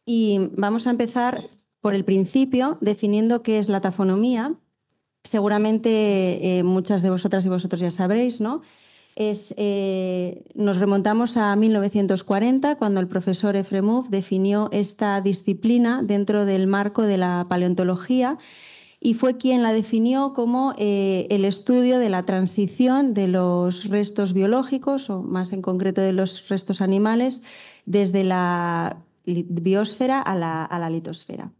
Y vamos a empezar por el principio, definiendo qué es la tafonomía. Seguramente muchas de vosotras y vosotros ya sabréis, ¿no? Nos remontamos a 1940, cuando el profesor Efremov definió esta disciplina dentro del marco de la paleontología y fue quien la definió como el estudio de la transición de los restos biológicos, o más en concreto de los restos animales, desde la biosfera a la litosfera.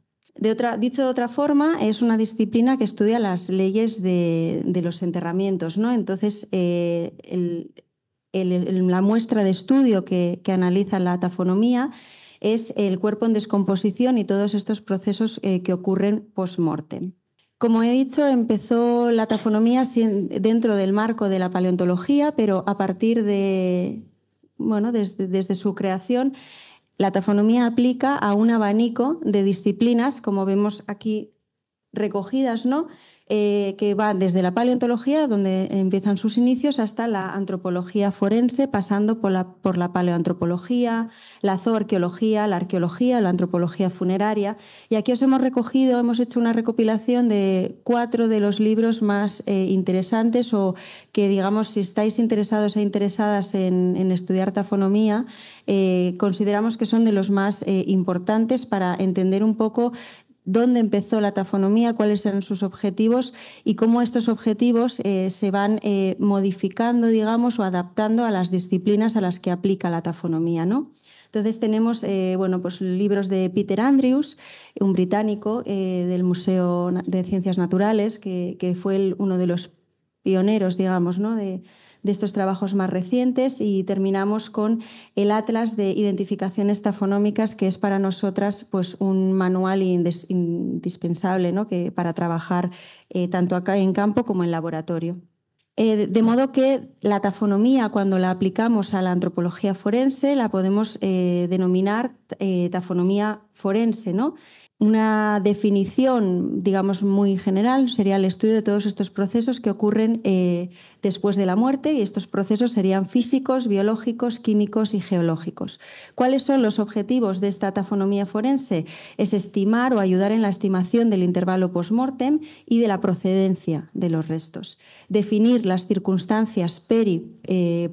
Dicho de otra forma, es una disciplina que estudia las leyes de los enterramientos, ¿no? Entonces, la muestra de estudio que analiza la tafonomía es el cuerpo en descomposición y todos estos procesos que ocurren post-mortem. Como he dicho, empezó la tafonomía dentro del marco de la paleontología, pero a partir de, desde su creación, la tafonomía aplica a un abanico de disciplinas, como vemos aquí recogidas, ¿no? Que van desde la paleontología, donde empiezan sus inicios, hasta la antropología forense, pasando por la paleoantropología, la zooarqueología, la arqueología, la antropología funeraria. Y aquí os hemos hecho una recopilación de 4 de los libros más interesantes, o que, digamos, si estáis interesados e interesadas en estudiar tafonomía, consideramos que son de los más importantes para entender un poco dónde empezó la tafonomía, cuáles eran sus objetivos y cómo estos objetivos se van modificando, digamos, o adaptando a las disciplinas a las que aplica la tafonomía, ¿no? Entonces tenemos pues libros de Peter Andrews, un británico del Museo de Ciencias Naturales, que fue uno de los pioneros, digamos, ¿no? de estos trabajos más recientes, y terminamos con el Atlas de Identificaciones Tafonómicas, que es para nosotras pues, un manual indispensable, ¿no? para trabajar tanto acá en campo como en laboratorio. De modo que la tafonomía, cuando la aplicamos a la antropología forense, la podemos denominar tafonomía forense, ¿no? Una definición, digamos, muy general sería el estudio de todos estos procesos que ocurren después de la muerte, y estos procesos serían físicos, biológicos, químicos y geológicos. ¿Cuáles son los objetivos de esta tafonomía forense? Es estimar o ayudar en la estimación del intervalo post-mortem y de la procedencia de los restos. Definir las circunstancias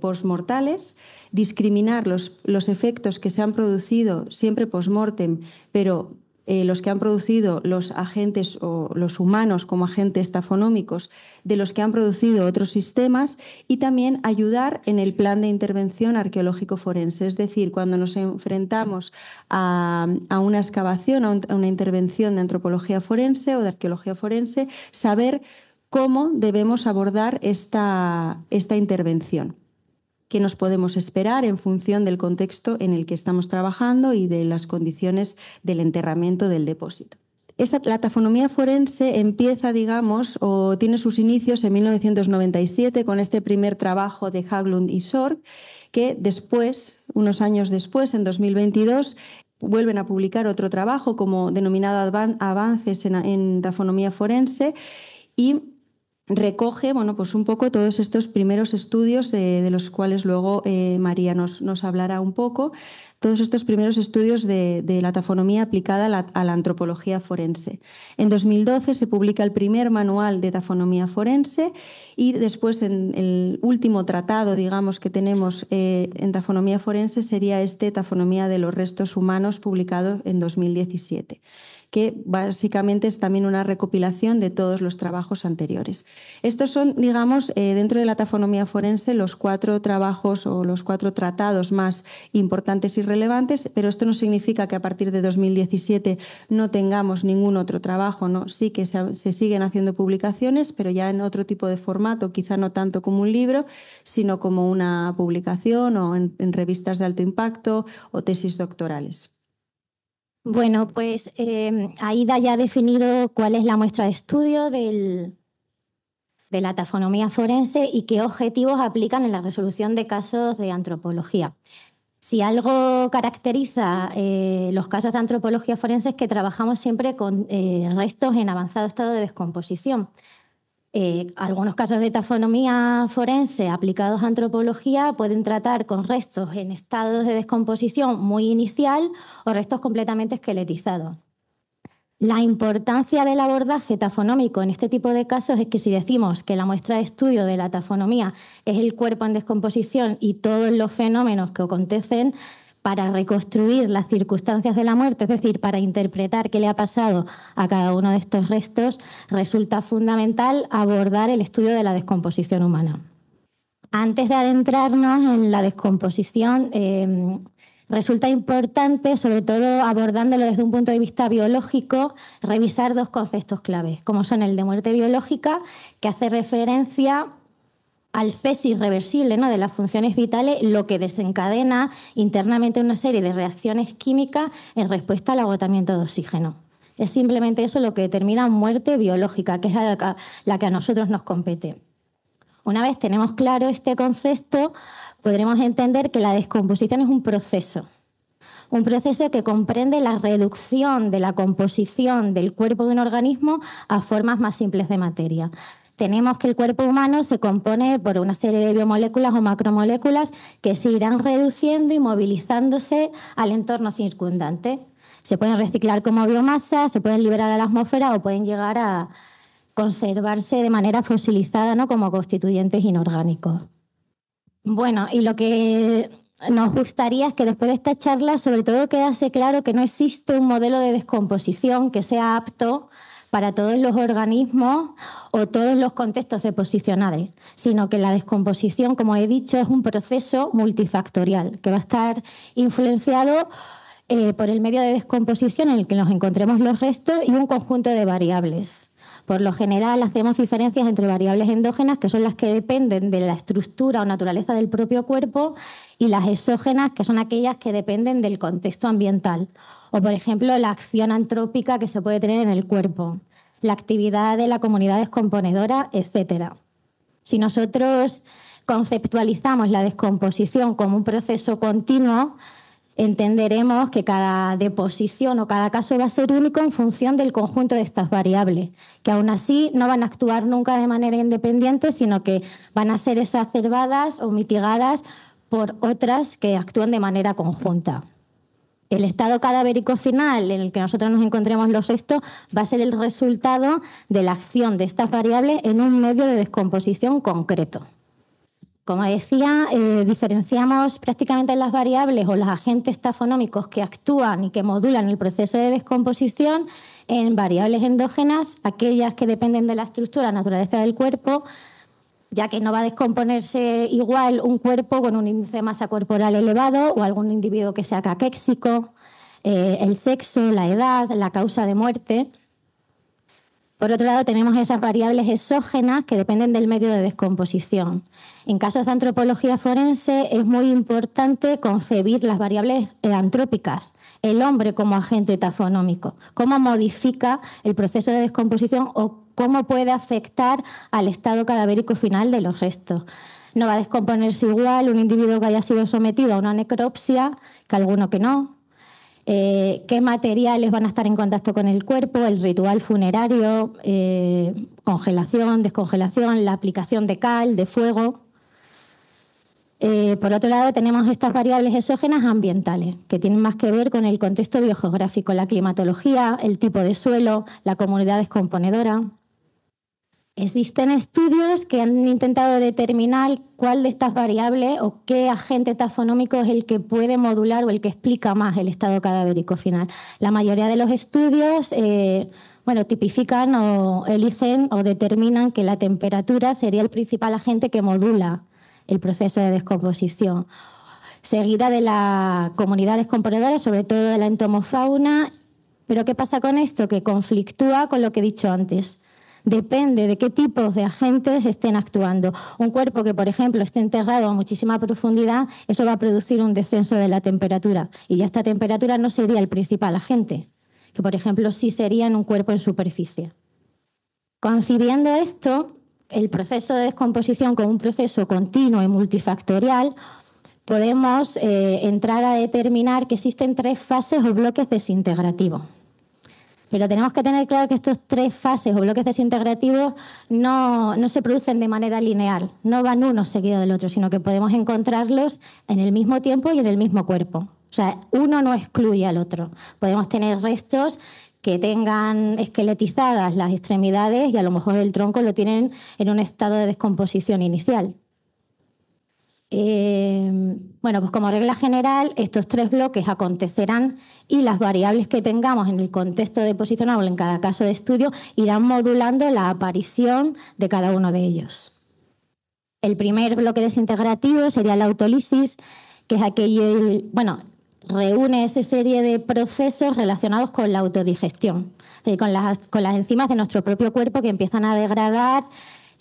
post-mortales, discriminar los efectos que se han producido siempre post-mortem, pero los que han producido los agentes o los humanos como agentes tafonómicos de los que han producido otros sistemas, y también ayudar en el plan de intervención arqueológico forense. Es decir, cuando nos enfrentamos a una excavación, a una intervención de antropología forense o de arqueología forense, saber cómo debemos abordar esta intervención. ¿Qué nos podemos esperar en función del contexto en el que estamos trabajando y de las condiciones del enterramiento del depósito? La tafonomía forense empieza, digamos, o tiene sus inicios en 1997 con este primer trabajo de Haglund y Sorg, que después, unos años después, en 2022, vuelven a publicar otro trabajo denominado Avances en tafonomía forense, y recoge pues un poco todos estos primeros estudios de los cuales luego María nos hablará un poco, todos estos primeros estudios de la tafonomía aplicada a la antropología forense. En 2012 se publica el primer manual de tafonomía forense, y después el último tratado, digamos, que tenemos en tafonomía forense sería Tafonomía de los restos humanos, publicado en 2017. Que básicamente es también una recopilación de todos los trabajos anteriores. Estos son, digamos, dentro de la tafonomía forense, los 4 trabajos o los 4 tratados más importantes y relevantes, pero esto no significa que a partir de 2017 no tengamos ningún otro trabajo, ¿no? Sí que se siguen haciendo publicaciones, pero ya en otro tipo de formato, quizá no tanto como un libro, sino como una publicación o en revistas de alto impacto o tesis doctorales. Bueno, pues Aida ya ha definido cuál es la muestra de estudio de la tafonomía forense y qué objetivos aplican en la resolución de casos de antropología. Si algo caracteriza los casos de antropología forense es que trabajamos siempre con restos en avanzado estado de descomposición. Algunos casos de tafonomía forense aplicados a antropología pueden tratar con restos en estados de descomposición muy inicial o restos completamente esqueletizados. La importancia del abordaje tafonómico en este tipo de casos es que si decimos que la muestra de estudio de la tafonomía es el cuerpo en descomposición y todos los fenómenos que acontecen para reconstruir las circunstancias de la muerte, es decir, para interpretar qué le ha pasado a cada uno de estos restos, resulta fundamental abordar el estudio de la descomposición humana. Antes de adentrarnos en la descomposición, resulta importante, sobre todo abordándolo desde un punto de vista biológico, revisar dos conceptos claves, como son el de muerte biológica, que hace referencia al cese irreversible, ¿no?, de las funciones vitales, lo que desencadena internamente una serie de reacciones químicas en respuesta al agotamiento de oxígeno. Es simplemente eso lo que determina muerte biológica, que es la que a nosotros nos compete. Una vez tenemos claro este concepto, podremos entender que la descomposición es un proceso que comprende la reducción de la composición del cuerpo de un organismo a formas más simples de materia. Tenemos que el cuerpo humano se compone por una serie de biomoléculas o macromoléculas que se irán reduciendo y movilizándose al entorno circundante. Se pueden reciclar como biomasa, se pueden liberar a la atmósfera o pueden llegar a conservarse de manera fosilizada, ¿no?, como constituyentes inorgánicos. Bueno, y lo que nos gustaría es que después de esta charla, sobre todo, quedase claro que no existe un modelo de descomposición que sea apto para todos los organismos o todos los contextos deposicionales, sino que la descomposición, como he dicho, es un proceso multifactorial que va a estar influenciado por el medio de descomposición en el que nos encontremos los restos y un conjunto de variables. Por lo general, hacemos diferencias entre variables endógenas, que son las que dependen de la estructura o naturaleza del propio cuerpo, y las exógenas, que son aquellas que dependen del contexto ambiental. O, por ejemplo, la acción antrópica que se puede tener en el cuerpo, la actividad de la comunidad descomponedora, etc. Si nosotros conceptualizamos la descomposición como un proceso continuo, entenderemos que cada deposición o cada caso va a ser único en función del conjunto de estas variables, que aún así no van a actuar nunca de manera independiente, sino que van a ser exacerbadas o mitigadas por otras que actúan de manera conjunta. El estado cadavérico final en el que nosotros nos encontremos los restos va a ser el resultado de la acción de estas variables en un medio de descomposición concreto. Como decía, diferenciamos prácticamente las variables o los agentes tafonómicos que actúan y que modulan el proceso de descomposición en variables endógenas, aquellas que dependen de la estructura o naturaleza del cuerpo, ya que no va a descomponerse igual un cuerpo con un índice de masa corporal elevado o algún individuo que sea caquéxico, el sexo, la edad, la causa de muerte. Por otro lado, tenemos esas variables exógenas que dependen del medio de descomposición. En casos de antropología forense es muy importante concebir las variables antrópicas, el hombre como agente tafonómico, cómo modifica el proceso de descomposición o cómo puede afectar al estado cadavérico final de los restos. No va a descomponerse igual un individuo que haya sido sometido a una necropsia que alguno que no. Qué materiales van a estar en contacto con el cuerpo, el ritual funerario, congelación, descongelación, la aplicación de cal, de fuego. Por otro lado, tenemos estas variables exógenas ambientales, que tienen más que ver con el contexto biogeográfico, la climatología, el tipo de suelo, la comunidad descomponedora. Existen estudios que han intentado determinar cuál de estas variables o qué agente tafonómico es el que puede modular o el que explica más el estado cadavérico final. La mayoría de los estudios tipifican o eligen o determinan que la temperatura sería el principal agente que modula el proceso de descomposición, seguida de la comunidad descomponedora, sobre todo de la entomofauna. Pero ¿qué pasa con esto? Que conflictúa con lo que he dicho antes. Depende de qué tipos de agentes estén actuando. Un cuerpo que, por ejemplo, esté enterrado a muchísima profundidad, eso va a producir un descenso de la temperatura. Y ya esta temperatura no sería el principal agente, que, por ejemplo, sí sería en un cuerpo en superficie. Concibiendo esto, el proceso de descomposición como un proceso continuo y multifactorial, podemos entrar a determinar que existen 3 fases o bloques desintegrativos. Pero tenemos que tener claro que estos 3 fases o bloques desintegrativos no se producen de manera lineal, no van uno seguido del otro, sino que podemos encontrarlos en el mismo tiempo y en el mismo cuerpo. O sea, uno no excluye al otro. Podemos tener restos que tengan esqueletizadas las extremidades y a lo mejor el tronco lo tienen en un estado de descomposición inicial. Bueno, pues como regla general, estos 3 bloques acontecerán y las variables que tengamos en el contexto de posicionable en cada caso de estudio irán modulando la aparición de cada uno de ellos. El primer bloque desintegrativo sería la autólisis, que es aquello, bueno, reúne esa serie de procesos relacionados con la autodigestión, con las enzimas de nuestro propio cuerpo que empiezan a degradar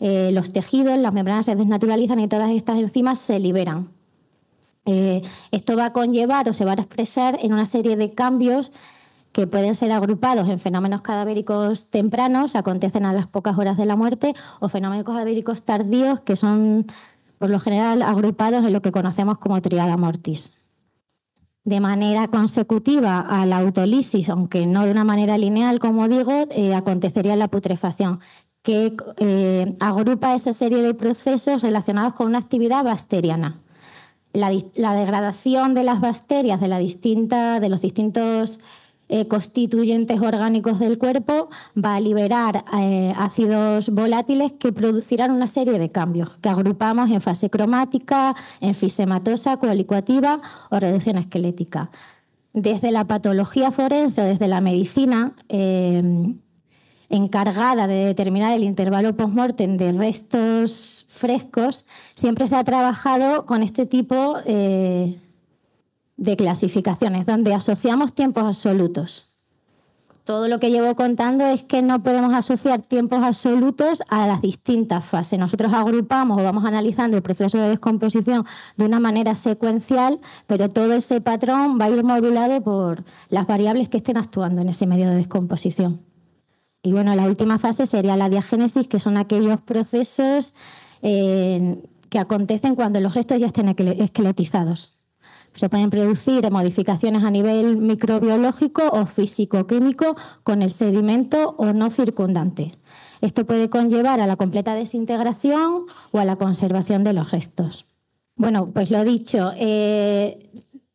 los tejidos, las membranas se desnaturalizan y todas estas enzimas se liberan. Esto va a conllevar o se va a expresar en una serie de cambios que pueden ser agrupados en fenómenos cadavéricos tempranos, acontecen a las pocas horas de la muerte, o fenómenos cadavéricos tardíos, que son, por lo general, agrupados en lo que conocemos como triada mortis. De manera consecutiva a la autólisis, aunque no de una manera lineal, como digo, acontecería la putrefacción, que agrupa esa serie de procesos relacionados con una actividad bacteriana. La degradación de las bacterias de los distintos constituyentes orgánicos del cuerpo va a liberar ácidos volátiles que producirán una serie de cambios que agrupamos en fase cromática, enfisematosa, coalicuativa o reducción esquelética. Desde la patología forense o desde la medicina encargada de determinar el intervalo post-mortem de restos frescos, siempre se ha trabajado con este tipo de clasificaciones, donde asociamos tiempos absolutos. Todo lo que llevo contando es que no podemos asociar tiempos absolutos a las distintas fases. Nosotros agrupamos o vamos analizando el proceso de descomposición de una manera secuencial, pero todo ese patrón va a ir modulado por las variables que estén actuando en ese medio de descomposición. Y bueno, la última fase sería la diagénesis, que son aquellos procesos que acontecen cuando los restos ya estén esqueletizados. Se pueden producir modificaciones a nivel microbiológico o físico-químico con el sedimento o no circundante. Esto puede conllevar a la completa desintegración o a la conservación de los restos. Bueno, pues lo dicho,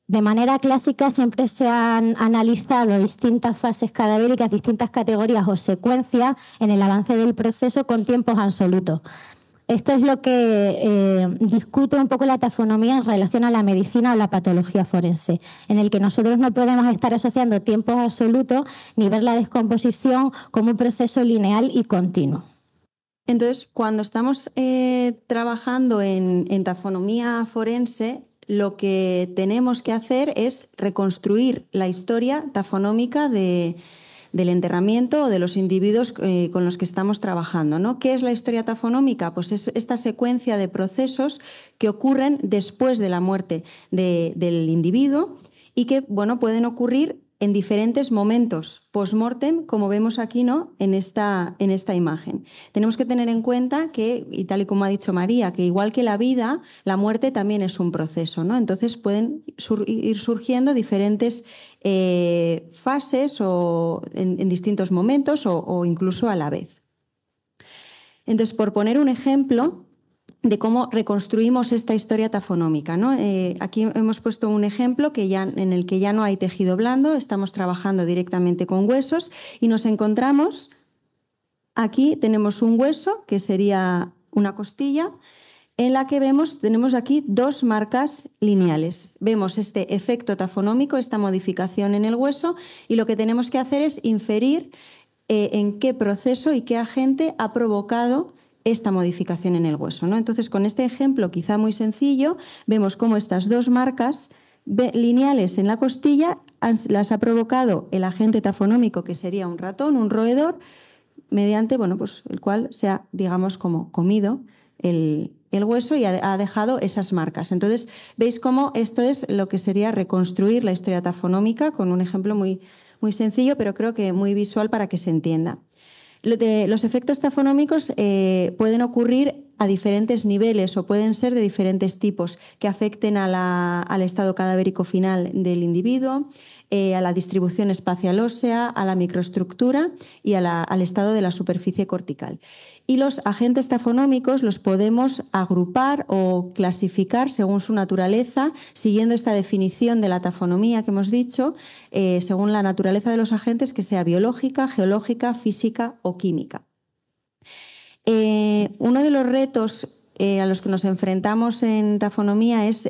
de manera clásica siempre se han analizado distintas fases cadavéricas, distintas categorías o secuencias en el avance del proceso con tiempos absolutos. Esto es lo que discute un poco la taxonomía en relación a la medicina o la patología forense, en el que nosotros no podemos estar asociando tiempos absolutos ni ver la descomposición como un proceso lineal y continuo. Entonces, cuando estamos trabajando en taxonomía forense, lo que tenemos que hacer es reconstruir la historia taxonómica del enterramiento o de los individuos con los que estamos trabajando, ¿no? ¿Qué es la historia taxonómica? Pues es esta secuencia de procesos que ocurren después de la muerte del individuo y que, bueno, pueden ocurrir en diferentes momentos post-mortem, como vemos aquí, ¿no?, en esta imagen. Tenemos que tener en cuenta que, y tal y como ha dicho María, que igual que la vida, la muerte también es un proceso, ¿no? Entonces pueden ir surgiendo diferentes fases o en distintos momentos o incluso a la vez. Entonces, por poner un ejemplo de cómo reconstruimos esta historia taxonómica, ¿no? Aquí hemos puesto un ejemplo en el que ya no hay tejido blando, estamos trabajando directamente con huesos y nos encontramos, aquí tenemos un hueso que sería una costilla, en la que tenemos aquí 2 marcas lineales. Vemos este efecto taxonómico, esta modificación en el hueso, y lo que tenemos que hacer es inferir en qué proceso y qué agente ha provocado esta modificación en el hueso, ¿no? Entonces, con este ejemplo quizá muy sencillo, vemos cómo estas 2 marcas lineales en la costilla las ha provocado el agente taxonómico, que sería un ratón, un roedor, mediante, bueno, pues el cual se ha, digamos, como comido el hueso y ha dejado esas marcas. Entonces, veis cómo esto es lo que sería reconstruir la historia taxonómica con un ejemplo muy, muy sencillo, pero creo que muy visual para que se entienda. Los efectos taxonómicos pueden ocurrir a diferentes niveles o pueden ser de diferentes tipos que afecten al estado cadavérico final del individuo, a la distribución espacial ósea, a la microestructura y al estado de la superficie cortical. Y los agentes tafonómicos los podemos agrupar o clasificar según su naturaleza, siguiendo esta definición de la tafonomía que hemos dicho, según la naturaleza de los agentes, que sea biológica, geológica, física o química. Uno de los retos a los que nos enfrentamos en tafonomía es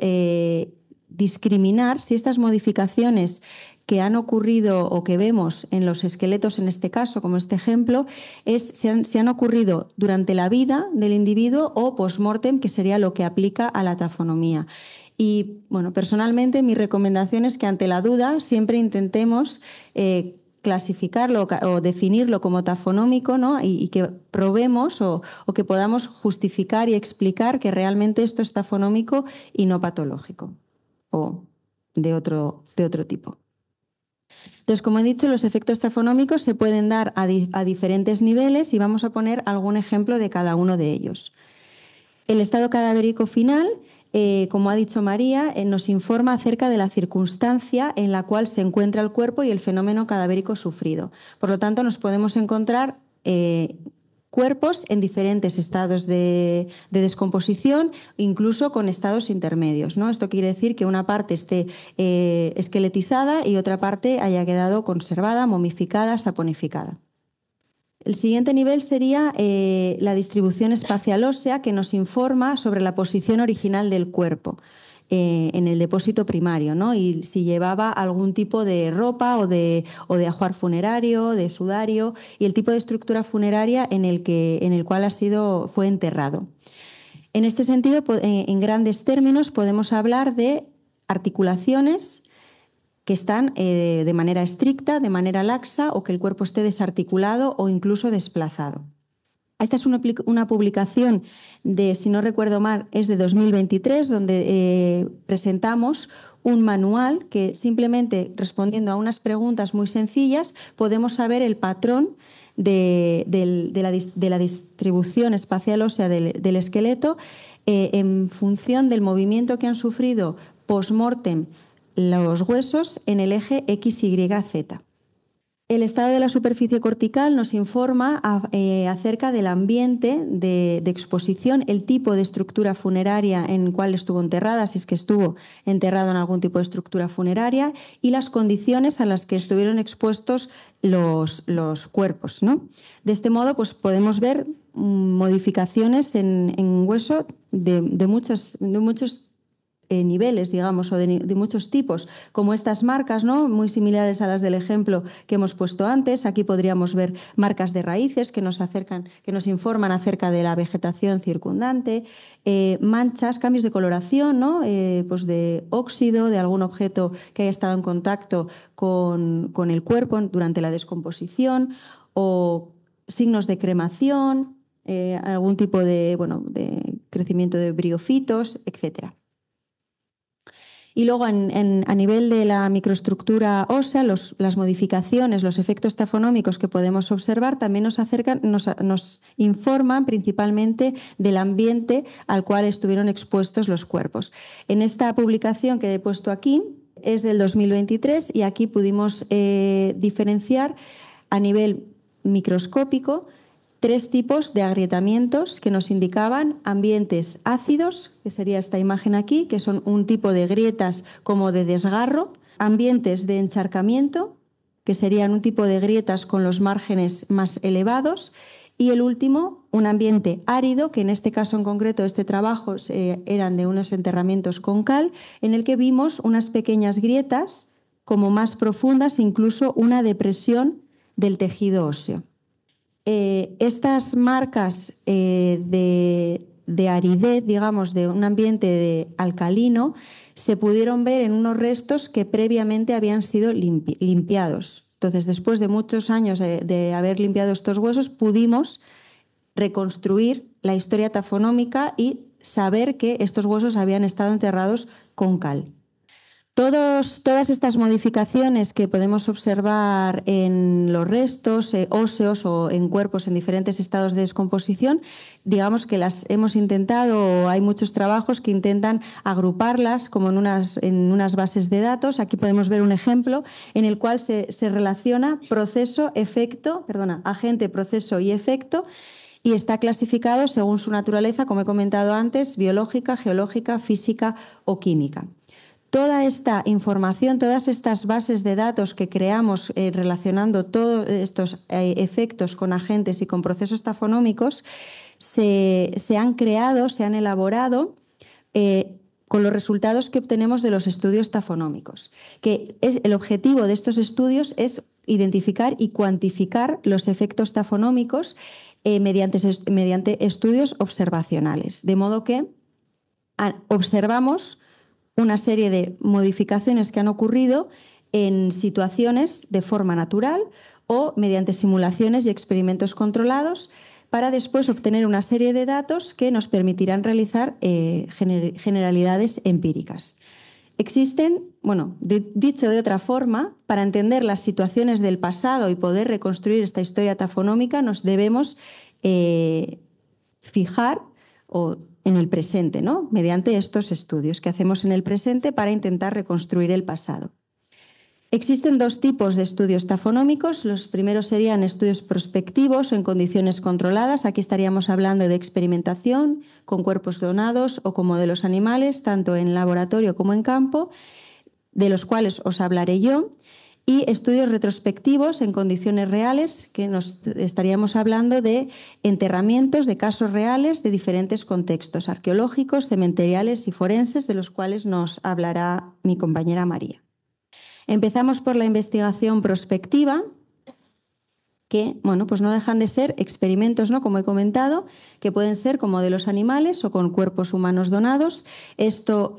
discriminar si estas modificaciones que han ocurrido o que vemos en los esqueletos, en este caso, como este ejemplo, si han ocurrido durante la vida del individuo o post-mortem, que sería lo que aplica a la tafonomía. Y, bueno, personalmente mi recomendación es que ante la duda siempre intentemos clasificarlo o definirlo como tafonómico, ¿no? y que probemos o que podamos justificar y explicar que realmente esto es tafonómico y no patológico o de otro tipo. Entonces, como he dicho, los efectos tafonómicos se pueden dar a diferentes niveles y vamos a poner algún ejemplo de cada uno de ellos. El estado cadavérico final, como ha dicho María, nos informa acerca de la circunstancia en la cual se encuentra el cuerpo y el fenómeno cadavérico sufrido. Por lo tanto, nos podemos encontrar cuerpos en diferentes estados de descomposición, incluso con estados intermedios, ¿no? Esto quiere decir que una parte esté esqueletizada y otra parte haya quedado conservada, momificada, saponificada. El siguiente nivel sería la distribución espacial ósea, que nos informa sobre la posición original del cuerpo en el depósito primario, ¿no? Y si llevaba algún tipo de ropa o de ajuar funerario, de sudario, y el tipo de estructura funeraria en el cual fue enterrado. En este sentido, en grandes términos, podemos hablar de articulaciones que están de manera estricta, de manera laxa, o que el cuerpo esté desarticulado o incluso desplazado. Esta es una publicación de, si no recuerdo mal, es de 2023, donde presentamos un manual que simplemente respondiendo a unas preguntas muy sencillas podemos saber el patrón de la distribución espacial ósea del esqueleto en función del movimiento que han sufrido post-mortem los huesos en el eje XYZ. El estado de la superficie cortical nos informa acerca del ambiente de exposición, el tipo de estructura funeraria en el cual estuvo enterrada, si es que estuvo enterrado en algún tipo de estructura funeraria, y las condiciones a las que estuvieron expuestos los cuerpos, ¿no? De este modo, pues, podemos ver modificaciones en hueso de muchos niveles, digamos, o de muchos tipos, como estas marcas, ¿no? Muy similares a las del ejemplo que hemos puesto antes. Aquí podríamos ver marcas de raíces que nos informan acerca de la vegetación circundante, manchas, cambios de coloración, ¿no? Pues de óxido, de algún objeto que haya estado en contacto con el cuerpo durante la descomposición, o signos de cremación, algún tipo de crecimiento de briofitos, etcétera. Y luego, a nivel de la microestructura ósea, las modificaciones, los efectos tafonómicos que podemos observar también nos informan principalmente del ambiente al cual estuvieron expuestos los cuerpos. En esta publicación que he puesto aquí es del 2023 y aquí pudimos diferenciar a nivel microscópico 3 tipos de agrietamientos que nos indicaban ambientes ácidos, que sería esta imagen aquí, que son un tipo de grietas como de desgarro, ambientes de encharcamiento, que serían un tipo de grietas con los márgenes más elevados, y el último, un ambiente árido, que en este caso en concreto, este trabajo eran de unos enterramientos con cal, en el que vimos unas pequeñas grietas como más profundas, incluso una depresión del tejido óseo. Estas marcas de aridez, digamos, de un ambiente alcalino, se pudieron ver en unos restos que previamente habían sido limpiados. Entonces, después de muchos años de haber limpiado estos huesos, pudimos reconstruir la historia tafonómica y saber que estos huesos habían estado enterrados con cal. Todas estas modificaciones que podemos observar en los restos óseos o en cuerpos en diferentes estados de descomposición, digamos que las hemos intentado, hay muchos trabajos que intentan agruparlas como en unas bases de datos. Aquí podemos ver un ejemplo en el cual se relaciona agente, proceso y efecto, y está clasificado según su naturaleza, como he comentado antes, biológica, geológica, física o química. Toda esta información, todas estas bases de datos que creamos relacionando todos estos efectos con agentes y con procesos tafonómicos se han creado, se han elaborado con los resultados que obtenemos de los estudios tafonómicos. El objetivo de estos estudios es identificar y cuantificar los efectos tafonómicos mediante estudios observacionales. De modo que observamos una serie de modificaciones que han ocurrido en situaciones de forma natural o mediante simulaciones y experimentos controlados para después obtener una serie de datos que nos permitirán realizar generalidades empíricas. Existen, dicho de otra forma, para entender las situaciones del pasado y poder reconstruir esta historia tafonómica nos debemos fijar en el presente, ¿no? Mediante estos estudios que hacemos en el presente para intentar reconstruir el pasado. Existen dos tipos de estudios tafonómicos. Los primeros serían estudios prospectivos en condiciones controladas. Aquí estaríamos hablando de experimentación con cuerpos donados o con modelos animales, tanto en laboratorio como en campo, de los cuales os hablaré yo. Y estudios retrospectivos en condiciones reales, que nos estaríamos hablando de enterramientos de casos reales de diferentes contextos arqueológicos, cementeriales y forenses, de los cuales nos hablará mi compañera María. Empezamos por la investigación prospectiva, que pues no dejan de ser experimentos, ¿no? Como he comentado, que pueden ser con modelos animales o con cuerpos humanos donados. Esto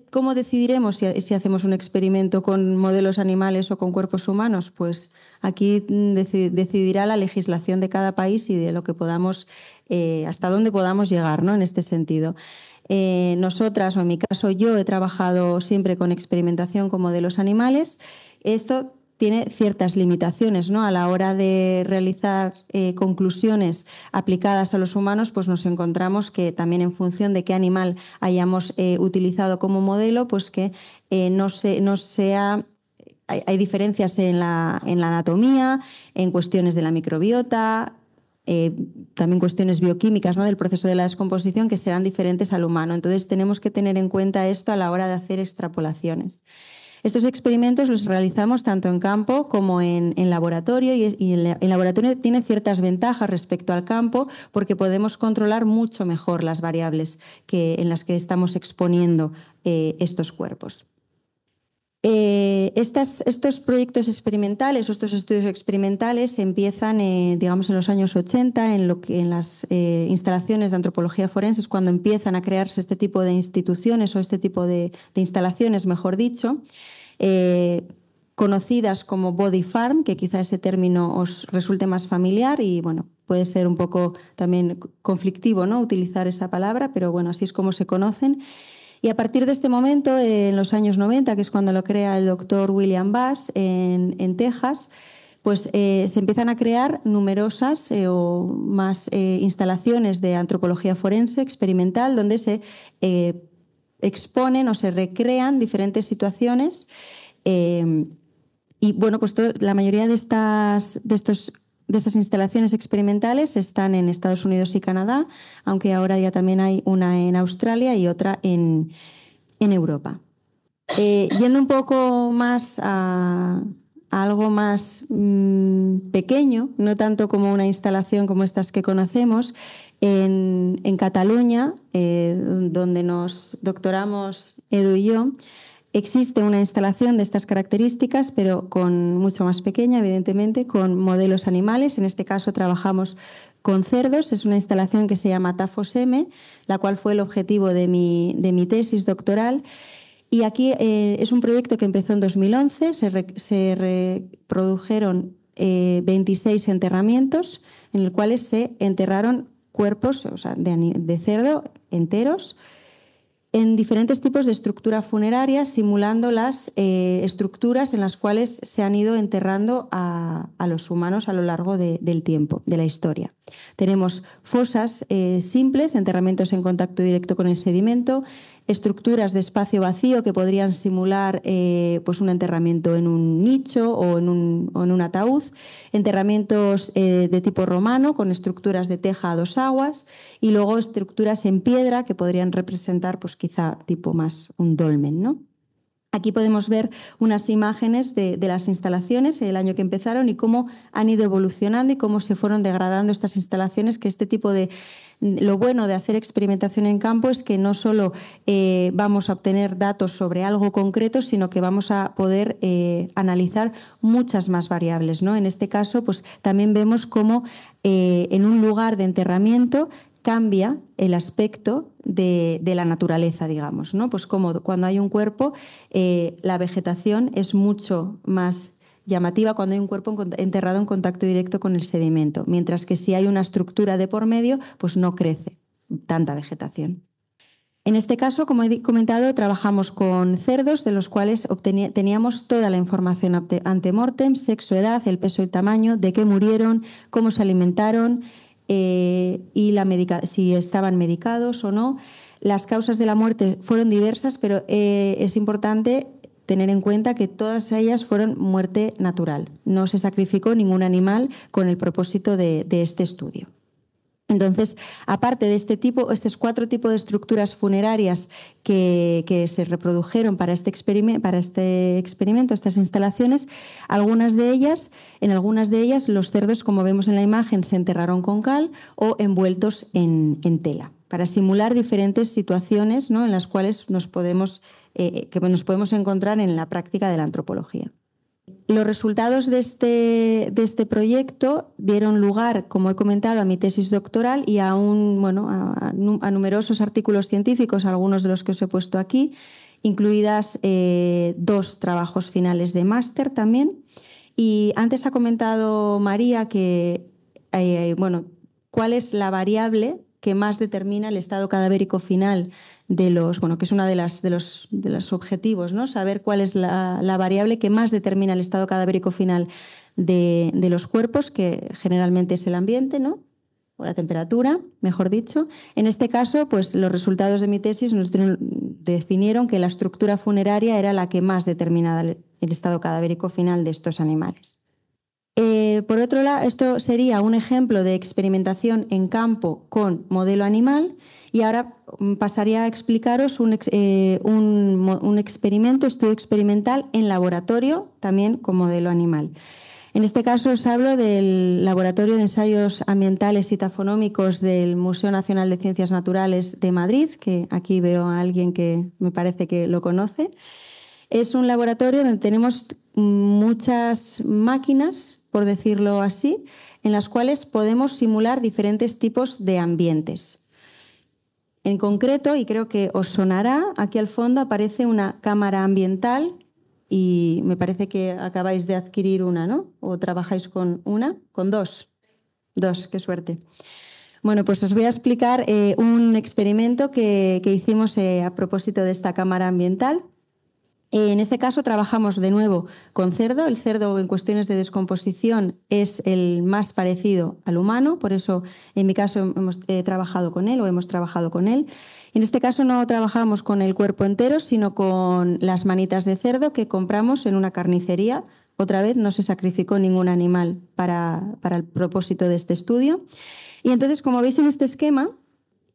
¿cómo decidiremos si hacemos un experimento con modelos animales o con cuerpos humanos? Pues aquí decidirá la legislación de cada país y de lo que podamos, hasta dónde podamos llegar, ¿no? En este sentido. Nosotras, o en mi caso yo, he trabajado siempre con experimentación con modelos animales. Esto tiene ciertas limitaciones, ¿no? A la hora de realizar conclusiones aplicadas a los humanos, pues nos encontramos que también en función de qué animal hayamos utilizado como modelo, pues que hay diferencias en la anatomía, en cuestiones de la microbiota, también cuestiones bioquímicas, ¿no? Del proceso de la descomposición que serán diferentes al humano. Entonces tenemos que tener en cuenta esto a la hora de hacer extrapolaciones. Estos experimentos los realizamos tanto en campo como en laboratorio y el laboratorio tiene ciertas ventajas respecto al campo porque podemos controlar mucho mejor las variables en las que estamos exponiendo estos cuerpos. Estos proyectos experimentales o estos estudios experimentales empiezan, digamos, en los años 80, en las instalaciones de antropología forense, es cuando empiezan a crearse este tipo de instituciones o este tipo de instalaciones, mejor dicho, conocidas como body farm, que quizá ese término os resulte más familiar y, puede ser un poco también conflictivo, ¿no? Utilizar esa palabra, pero así es como se conocen. Y a partir de este momento, en los años 90, que es cuando lo crea el doctor William Bass en Texas, pues se empiezan a crear numerosas o más instalaciones de antropología forense experimental donde se exponen o se recrean diferentes situaciones la mayoría de estas instalaciones experimentales están en Estados Unidos y Canadá, aunque ahora ya también hay una en Australia y otra en Europa. Yendo un poco más a algo más pequeño, no tanto como una instalación como estas que conocemos, en Cataluña, donde nos doctoramos Edu y yo, existe una instalación de estas características, pero mucho más pequeña, evidentemente, con modelos animales. En este caso trabajamos con cerdos. Es una instalación que se llama TAFOS-M, la cual fue el objetivo de mi tesis doctoral. Y aquí es un proyecto que empezó en 2011. Se reprodujeron 26 enterramientos en los cuales se enterraron cuerpos de cerdo enteros. en diferentes tipos de estructura funeraria, simulando las estructuras en las cuales se han ido enterrando a los humanos a lo largo del tiempo, de la historia. Tenemos fosas simples, enterramientos en contacto directo con el sedimento, estructuras de espacio vacío que podrían simular pues un enterramiento en un nicho o en un ataúd, enterramientos de tipo romano con estructuras de teja a dos aguas y luego estructuras en piedra que podrían representar pues quizá tipo más un dolmen, ¿no? Aquí podemos ver unas imágenes de las instalaciones, el año que empezaron y cómo han ido evolucionando y cómo se fueron degradando estas instalaciones, que este tipo de... Lo bueno de hacer experimentación en campo es que no solo vamos a obtener datos sobre algo concreto, sino que vamos a poder analizar muchas más variables, ¿no? En este caso, pues también vemos cómo en un lugar de enterramiento cambia el aspecto de la naturaleza, digamos, ¿no? Pues como cuando hay un cuerpo, la vegetación es mucho más llamativa cuando hay un cuerpo enterrado en contacto directo con el sedimento, mientras que si hay una estructura de por medio, pues no crece tanta vegetación. En este caso, como he comentado, trabajamos con cerdos de los cuales teníamos toda la información ante-mortem, sexo, edad, el peso y el tamaño, de qué murieron, cómo se alimentaron y si estaban medicados o no. Las causas de la muerte fueron diversas, pero es importante tener en cuenta que todas ellas fueron muerte natural. No se sacrificó ningún animal con el propósito de este estudio. Entonces, aparte de estos 4 tipos de estructuras funerarias que se reprodujeron para este experimento, estas instalaciones, en algunas de ellas los cerdos, como vemos en la imagen, se enterraron con cal o envueltos en tela, para simular diferentes situaciones, ¿no?, en las cuales nos podemos encontrar en la práctica de la antropología. Los resultados de este proyecto dieron lugar, como he comentado, a mi tesis doctoral y a numerosos artículos científicos, algunos de los que os he puesto aquí, incluidas 2 trabajos finales de máster también. Y antes ha comentado María que, cuál es la variable que más determina el estado cadavérico final que es una de los objetivos, ¿no? Saber cuál es la variable que más determina el estado cadavérico final de los cuerpos, que generalmente es el ambiente, ¿no?, o la temperatura, mejor dicho. En este caso, pues los resultados de mi tesis nos definieron que la estructura funeraria era la que más determinaba el estado cadavérico final de estos animales. Por otro lado, esto sería un ejemplo de experimentación en campo con modelo animal y ahora pasaría a explicaros un estudio experimental en laboratorio también con modelo animal. En este caso os hablo del Laboratorio de Ensayos Ambientales y Tafonómicos del Museo Nacional de Ciencias Naturales de Madrid, que aquí veo a alguien que me parece que lo conoce. Es un laboratorio donde tenemos muchas máquinas, por decirlo así, en las cuales podemos simular diferentes tipos de ambientes. En concreto, y creo que os sonará, aquí al fondo aparece una cámara ambiental y me parece que acabáis de adquirir una, ¿no? ¿O trabajáis con una? ¿Con 2? 2, qué suerte. Bueno, pues os voy a explicar un experimento que hicimos a propósito de esta cámara ambiental. En este caso trabajamos de nuevo con cerdo. El cerdo en cuestiones de descomposición es el más parecido al humano, por eso en mi caso hemos trabajado con él. En este caso no trabajamos con el cuerpo entero, sino con las manitas de cerdo que compramos en una carnicería. Otra vez no se sacrificó ningún animal para el propósito de este estudio. Y entonces, como veis en este esquema,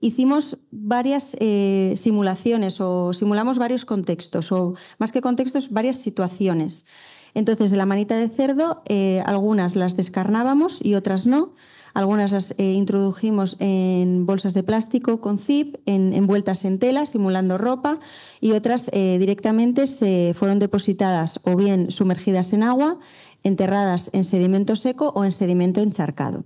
hicimos varias simulaciones o simulamos varios contextos, o más que contextos, varias situaciones. Entonces, de la manita de cerdo, algunas las descarnábamos y otras no. Algunas las introdujimos en bolsas de plástico con zip, envueltas en tela, simulando ropa, y otras directamente se fueron depositadas o bien sumergidas en agua, enterradas en sedimento seco o en sedimento encharcado.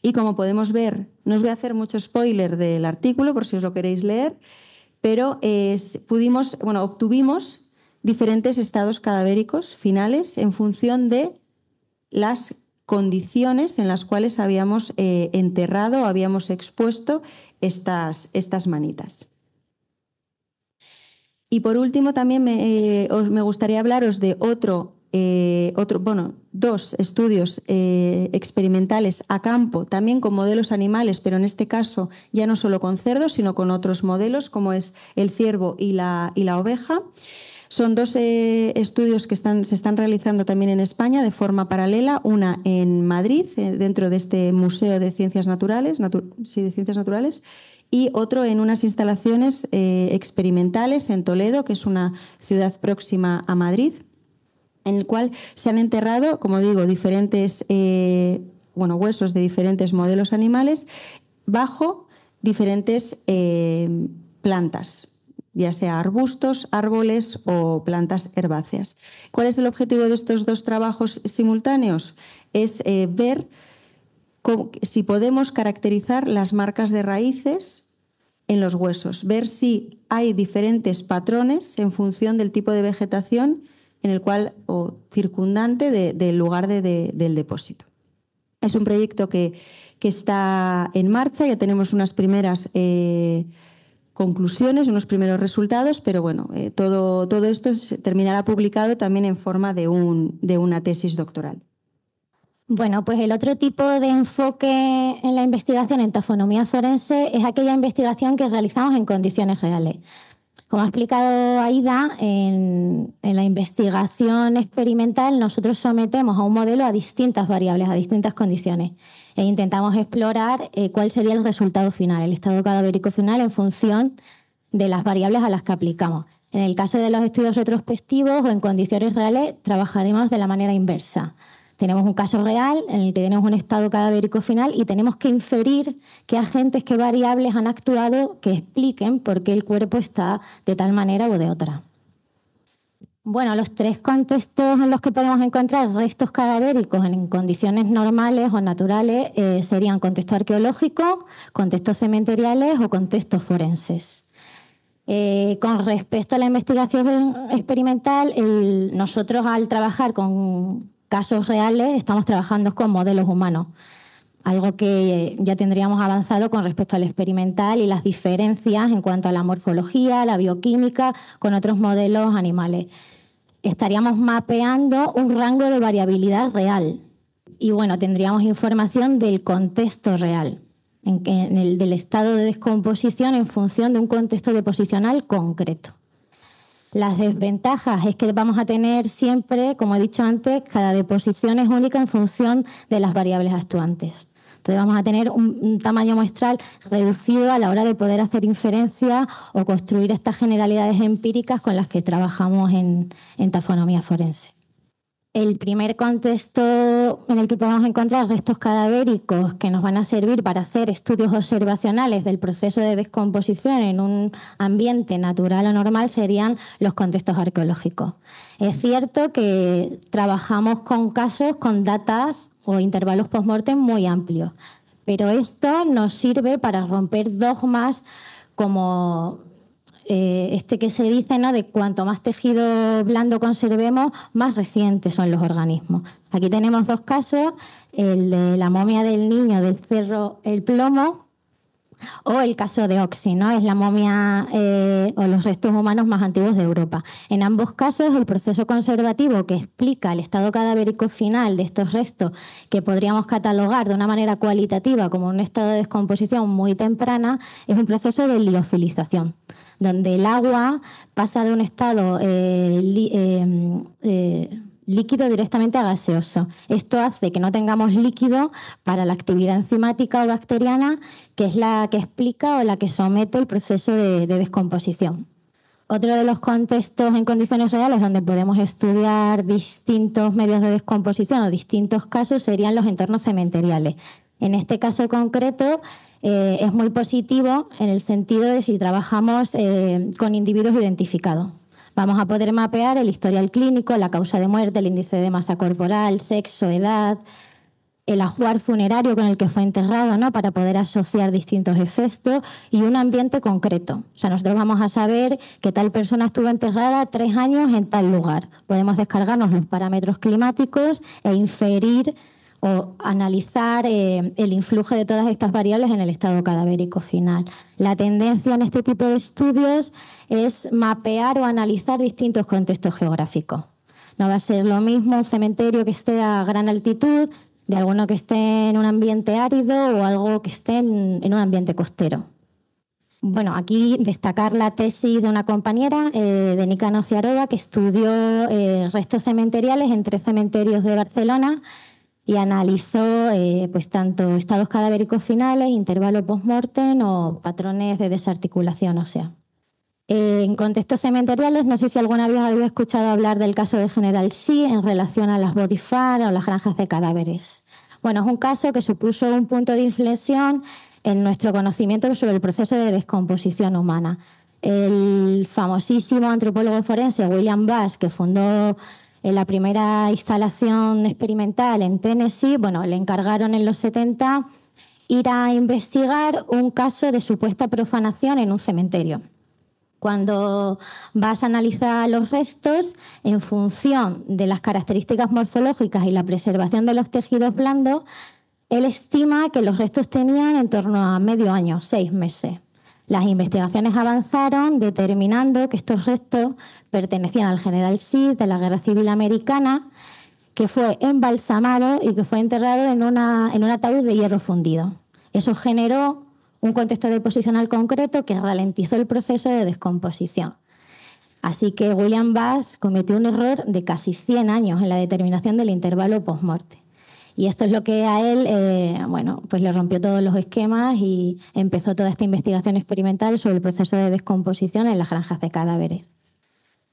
Y como podemos ver, no os voy a hacer mucho spoiler del artículo por si os lo queréis leer, pero obtuvimos diferentes estados cadavéricos finales en función de las condiciones en las cuales habíamos enterrado o habíamos expuesto estas manitas. Y por último, también me gustaría hablaros de dos estudios experimentales a campo, también con modelos animales, pero en este caso ya no solo con cerdos, sino con otros modelos, como es el ciervo y la oveja. Son dos estudios que se están realizando también en España de forma paralela, una en Madrid, dentro de este Museo de Ciencias Naturales, y otro en unas instalaciones experimentales en Toledo, que es una ciudad próxima a Madrid, en el cual se han enterrado, como digo, diferentes huesos de diferentes modelos animales bajo diferentes plantas, ya sea arbustos, árboles o plantas herbáceas. ¿Cuál es el objetivo de estos dos trabajos simultáneos? Es ver si podemos caracterizar las marcas de raíces en los huesos, ver si hay diferentes patrones en función del tipo de vegetación en el cual o circundante del lugar del depósito. Es un proyecto que está en marcha, ya tenemos unas primeras conclusiones, unos primeros resultados, pero bueno, todo esto terminará publicado también en forma de una tesis doctoral. Bueno, pues el otro tipo de enfoque en la investigación en tafonomía forense es aquella investigación que realizamos en condiciones reales. Como ha explicado Aida, en la investigación experimental nosotros sometemos a un modelo a distintas variables, a distintas condiciones e intentamos explorar cuál sería el resultado final, el estado cadavérico final en función de las variables a las que aplicamos. En el caso de los estudios retrospectivos o en condiciones reales trabajaremos de la manera inversa. Tenemos un caso real en el que tenemos un estado cadavérico final y tenemos que inferir qué agentes, qué variables han actuado que expliquen por qué el cuerpo está de tal manera o de otra. Bueno, los tres contextos en los que podemos encontrar restos cadavéricos en condiciones normales o naturales serían contexto arqueológico, contextos cementeriales o contextos forenses. Con respecto a la investigación experimental, nosotros al trabajar con casos reales estamos trabajando con modelos humanos, algo que ya tendríamos avanzado con respecto al experimental y las diferencias en cuanto a la morfología, la bioquímica con otros modelos animales. Estaríamos mapeando un rango de variabilidad real y bueno, tendríamos información del contexto real, del estado de descomposición en función de un contexto deposicional concreto. Las desventajas es que vamos a tener siempre, como he dicho antes, cada deposición es única en función de las variables actuantes. Entonces vamos a tener un tamaño muestral reducido a la hora de poder hacer inferencias o construir estas generalidades empíricas con las que trabajamos en tafonomía forense. El primer contexto en el que podemos encontrar restos cadavéricos que nos van a servir para hacer estudios observacionales del proceso de descomposición en un ambiente natural o normal serían los contextos arqueológicos. Es cierto que trabajamos con casos con datas o intervalos post-mortem muy amplios, pero esto nos sirve para romper dogmas como este que se dice, ¿no?, de cuanto más tejido blando conservemos, más recientes son los organismos. Aquí tenemos dos casos, el de la momia del niño del Cerro El Plomo o el caso de Oxy, ¿no? Es la momia o los restos humanos más antiguos de Europa. En ambos casos, el proceso conservativo que explica el estado cadavérico final de estos restos, que podríamos catalogar de una manera cualitativa como un estado de descomposición muy temprana, es un proceso de liofilización, donde el agua pasa de un estado líquido directamente a gaseoso. Esto hace que no tengamos líquido para la actividad enzimática o bacteriana, que es la que explica o la que somete el proceso de descomposición. Otro de los contextos en condiciones reales donde podemos estudiar distintos medios de descomposición o distintos casos serían los entornos cementeriales. En este caso concreto, es muy positivo en el sentido de si trabajamos con individuos identificados. Vamos a poder mapear el historial clínico, la causa de muerte, el índice de masa corporal, sexo, edad, el ajuar funerario con el que fue enterrado, ¿no?, para poder asociar distintos efectos y un ambiente concreto. O sea, nosotros vamos a saber que tal persona estuvo enterrada 3 años en tal lugar. Podemos descargarnos los parámetros climáticos e inferir o analizar el influjo de todas estas variables en el estado cadavérico final. La tendencia en este tipo de estudios es mapear o analizar distintos contextos geográficos. No va a ser lo mismo un cementerio que esté a gran altitud de alguno que esté en un ambiente árido o algo que esté en un ambiente costero. Bueno, aquí destacar la tesis de una compañera, de Nika Nociarova, que estudió restos cementeriales en 3 cementerios de Barcelona y analizó pues tanto estados cadavéricos finales, intervalo post-mortem o patrones de desarticulación ósea. En contextos cementeriales, no sé si alguna vez había escuchado hablar del caso de General Xi en relación a las body farm o las granjas de cadáveres. Bueno, es un caso que supuso un punto de inflexión en nuestro conocimiento sobre el proceso de descomposición humana. El famosísimo antropólogo forense William Bass, que fundó la primera instalación experimental en Tennessee, bueno, le encargaron en los 70 ir a investigar un caso de supuesta profanación en un cementerio. Cuando vas a analizar los restos, en función de las características morfológicas y la preservación de los tejidos blandos, él estima que los restos tenían en torno a medio año, 6 meses. Las investigaciones avanzaron determinando que estos restos pertenecían al general Xi de la Guerra Civil Americana, que fue embalsamado y que fue enterrado en un ataúd de hierro fundido. Eso generó un contexto deposicional concreto que ralentizó el proceso de descomposición. Así que William Bass cometió un error de casi 100 años en la determinación del intervalo post-morte. Y esto es lo que a él, pues le rompió todos los esquemas y empezó toda esta investigación experimental sobre el proceso de descomposición en las granjas de cadáveres.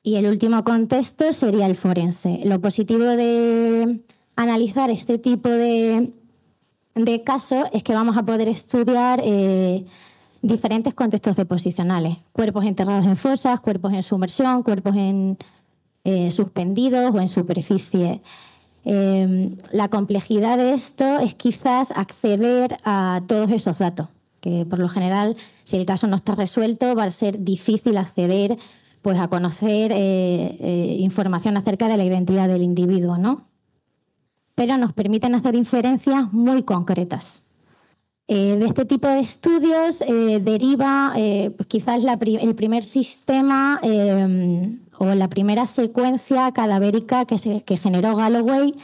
Y el último contexto sería el forense. Lo positivo de analizar este tipo de casos es que vamos a poder estudiar diferentes contextos deposicionales. Cuerpos enterrados en fosas, cuerpos en sumersión, cuerpos suspendidos o en superficie. La complejidad de esto es quizás acceder a todos esos datos, que por lo general, si el caso no está resuelto, va a ser difícil acceder pues, a conocer información acerca de la identidad del individuo, ¿no? Pero nos permiten hacer inferencias muy concretas. De este tipo de estudios deriva pues quizás el primer sistema o la primera secuencia cadavérica que generó Galloway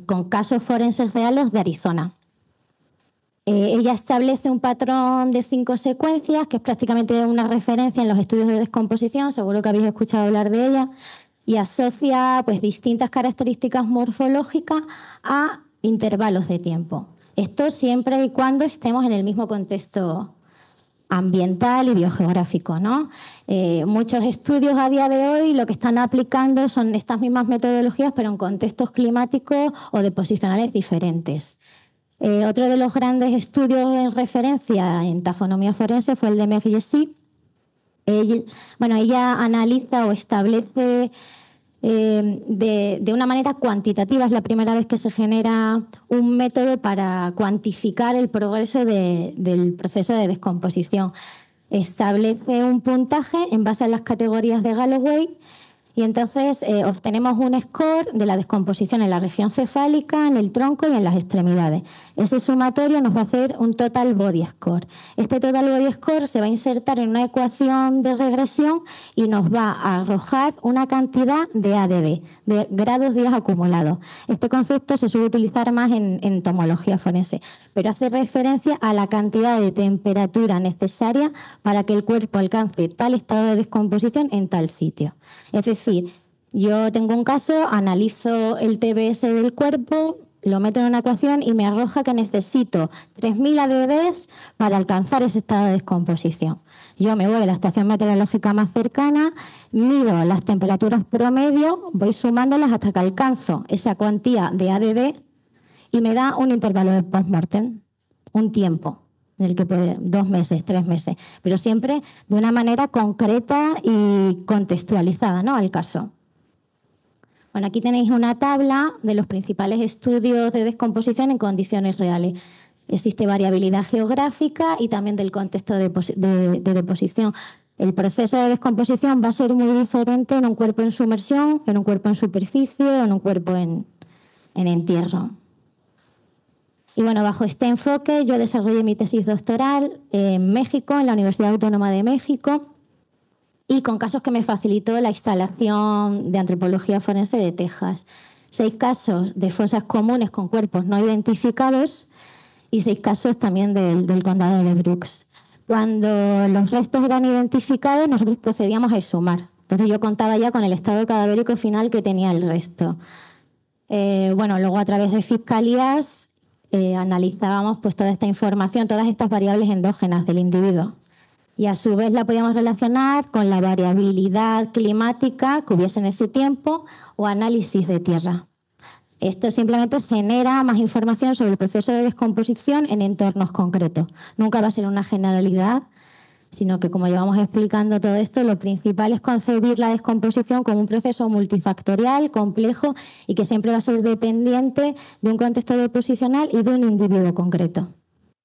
con casos forenses reales de Arizona. Ella establece un patrón de 5 secuencias, que es prácticamente una referencia en los estudios de descomposición, seguro que habéis escuchado hablar de ella, y asocia pues, distintas características morfológicas a intervalos de tiempo. Esto siempre y cuando estemos en el mismo contexto ambiental y biogeográfico, ¿no? Muchos estudios a día de hoy lo que están aplicando son estas mismas metodologías, pero en contextos climáticos o deposicionales diferentes. Otro de los grandes estudios en referencia en tafonomía forense fue el de Meg Jessy. Ella analiza o establece de una manera cuantitativa, es la primera vez que se genera un método para cuantificar el progreso del proceso de descomposición. Establece un puntaje en base a las categorías de Galloway y entonces obtenemos un score de la descomposición en la región cefálica, en el tronco y en las extremidades. Ese sumatorio nos va a hacer un total body score. Este total body score se va a insertar en una ecuación de regresión y nos va a arrojar una cantidad de ADD, de grados días acumulados. Este concepto se suele utilizar más en entomología forense, pero hace referencia a la cantidad de temperatura necesaria para que el cuerpo alcance tal estado de descomposición en tal sitio. Es decir, yo tengo un caso, analizo el TBS del cuerpo, lo meto en una ecuación y me arroja que necesito 3.000 ADDs para alcanzar ese estado de descomposición. Yo me voy a la estación meteorológica más cercana, mido las temperaturas promedio, voy sumándolas hasta que alcanzo esa cuantía de ADD y me da un intervalo de post-mortem, un tiempo en el que puede 2 meses, 3 meses, pero siempre de una manera concreta y contextualizada, ¿no?, al caso. Bueno, aquí tenéis una tabla de los principales estudios de descomposición en condiciones reales. Existe variabilidad geográfica y también del contexto de deposición. El proceso de descomposición va a ser muy diferente en un cuerpo en sumersión, en un cuerpo en superficie o en un cuerpo en en entierro. Y bueno, bajo este enfoque yo desarrollé mi tesis doctoral en México, en la Universidad Autónoma de México, y con casos que me facilitó la instalación de antropología forense de Texas. 6 casos de fosas comunes con cuerpos no identificados y 6 casos también del condado de Brooks. Cuando los restos eran identificados, nosotros procedíamos a exhumar. Entonces yo contaba ya con el estado cadavérico final que tenía el resto. Bueno, luego a través de fiscalías analizábamos pues toda esta información, todas estas variables endógenas del individuo. Y a su vez la podíamos relacionar con la variabilidad climática que hubiese en ese tiempo o análisis de tierra. Esto simplemente genera más información sobre el proceso de descomposición en entornos concretos. Nunca va a ser una generalidad, sino que, como llevamos explicando todo esto, lo principal es concebir la descomposición como un proceso multifactorial, complejo y que siempre va a ser dependiente de un contexto deposicional y de un individuo concreto.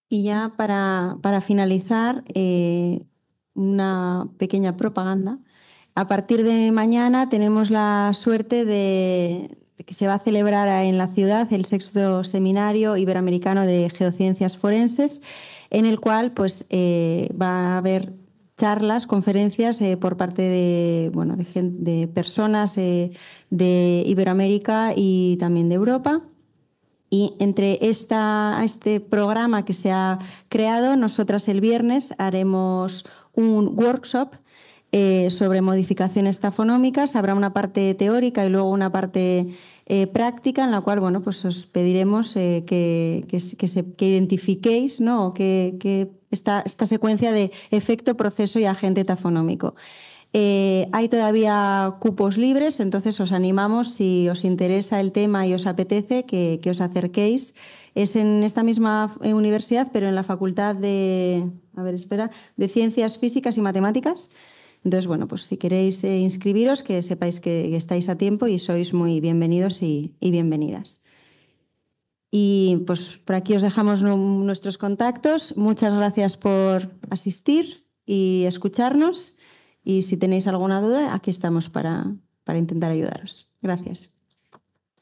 Y ya para finalizar, una pequeña propaganda. A partir de mañana tenemos la suerte de que se va a celebrar en la ciudad el 6º Seminario Iberoamericano de Geociencias Forenses, en el cual pues, va a haber charlas, conferencias por parte de personas de Iberoamérica y también de Europa. Y entre este programa que se ha creado, nosotras el viernes haremos un workshop sobre modificaciones tafonómicas. Habrá una parte teórica y luego una parte práctica, en la cual bueno, pues os pediremos que identifiquéis, ¿no? Esta secuencia de efecto, proceso y agente tafonómico. Hay todavía cupos libres, entonces os animamos, si os interesa el tema y os apetece, que os acerquéis. Es en esta misma universidad, pero en la Facultad de Ciencias Físicas y Matemáticas. Entonces, bueno, pues si queréis inscribiros, que sepáis que estáis a tiempo y sois muy bienvenidos y bienvenidas. Y pues por aquí os dejamos nuestros contactos. Muchas gracias por asistir y escucharnos. Y si tenéis alguna duda, aquí estamos para intentar ayudaros. Gracias.